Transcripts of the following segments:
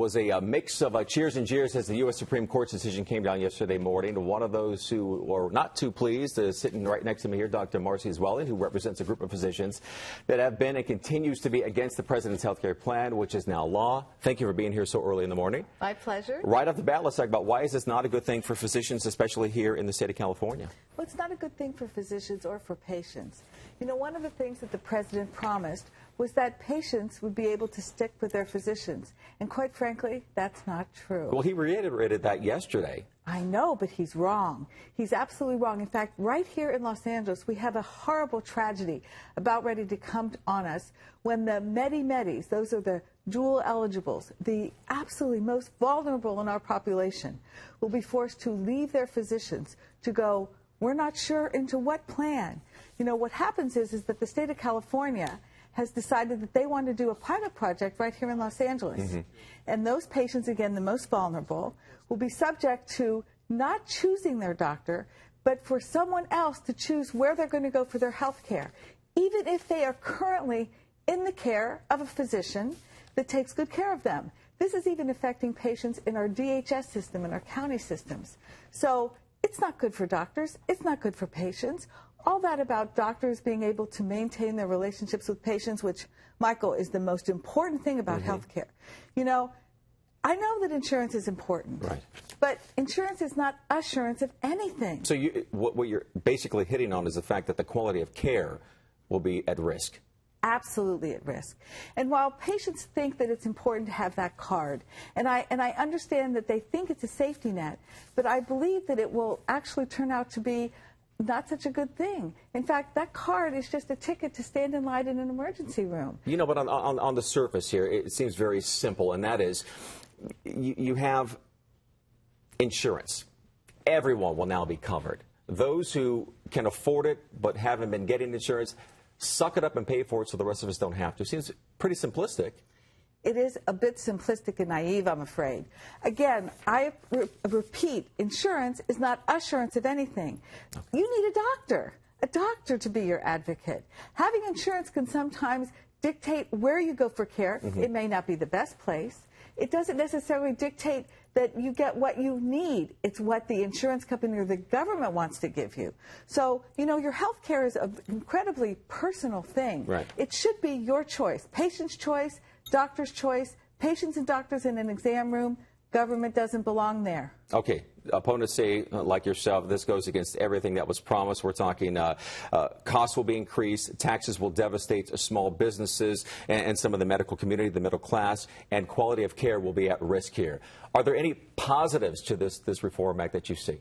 was a mix of cheers and jeers as the U.S. Supreme Court's decision came down yesterday morning. One of those who were not too pleased is sitting right next to me here, Dr. Marcy Zwelling, who represents a group of physicians that have been and continues to be against the president's health care plan, which is now law. Thank you for being here so early in the morning. My pleasure. Right off the bat, let's talk about why is this not a good thing for physicians, especially here in the state of California? Well, it's not a good thing for physicians or for patients. You know, one of the things that the president promised was that patients would be able to stick with their physicians. And quite frankly, that's not true. Well, he reiterated that yesterday. I know, but he's wrong. He's absolutely wrong. In fact, right here in Los Angeles, we have a horrible tragedy about ready to come on us when the Medi-Medis, those are the dual eligibles, the absolutely most vulnerable in our population, will be forced to leave their physicians to go, we're not sure into what plan. You know, what happens is that the state of California has decided that they want to do a pilot project right here in Los Angeles. Mm-hmm. And those patients, again, the most vulnerable, will be subject to not choosing their doctor, but for someone else to choose where they're going to go for their health care, even if they are currently in the care of a physician that takes good care of them. This is even affecting patients in our DHS system, in our county systems. So it's not good for doctors. It's not good for patients. All that about doctors being able to maintain their relationships with patients, which, Michael, is the most important thing about health care. You know, I know that insurance is important, right, but insurance is not assurance of anything. So what you're basically hitting on is the fact that the quality of care will be at risk. Absolutely at risk. And while patients think that it's important to have that card, and I understand that they think it's a safety net, but I believe that it will actually turn out to be not such a good thing. In fact, that card is just a ticket to stand in line in an emergency room. You know, but on the surface here, it seems very simple, and that is you have insurance. Everyone will now be covered. Those who can afford it but haven't been getting insurance, suck it up and pay for it so the rest of us don't have to. Seems pretty simplistic. It is a bit simplistic and naive, I'm afraid. Again, I repeat, insurance is not assurance of anything. Okay. You need a doctor to be your advocate. Having insurance can sometimes dictate where you go for care. Mm-hmm. It may not be the best place. It doesn't necessarily dictate that you get what you need. It's what the insurance company or the government wants to give you. So, you know, your health care is an incredibly personal thing. Right. It should be your choice, patient's choice, doctor's choice. Patients and doctors in an exam room, government doesn't belong there. Okay. Opponents say, like yourself, this goes against everything that was promised. We're talking costs will be increased, taxes will devastate small businesses and some of the medical community, the middle class, and quality of care will be at risk here. Are there any positives to this Reform Act that you see?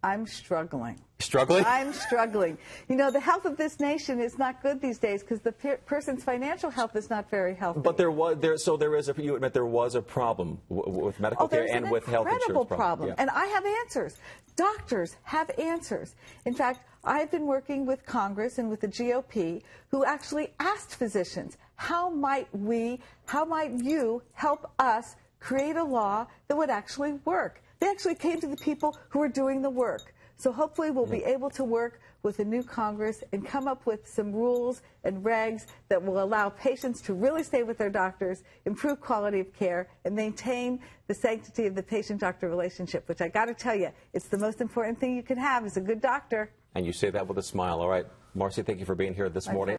I'm struggling. Struggling? I'm struggling. You know, the health of this nation is not good these days because the person's financial health is not very healthy. But you admit there was a problem with medical care and with health insurance. Incredible problem. Yeah. And I have answers. Doctors have answers. In fact, I've been working with Congress and with the GOP who actually asked physicians, how might you help us create a law that would actually work? They actually came to the people who are doing the work. So hopefully we'll be able to work with a new Congress and come up with some rules and regs that will allow patients to really stay with their doctors, improve quality of care, and maintain the sanctity of the patient-doctor relationship, which I got to tell you, it's the most important thing you can have is a good doctor. And you say that with a smile. All right. Marcy, thank you for being here this morning.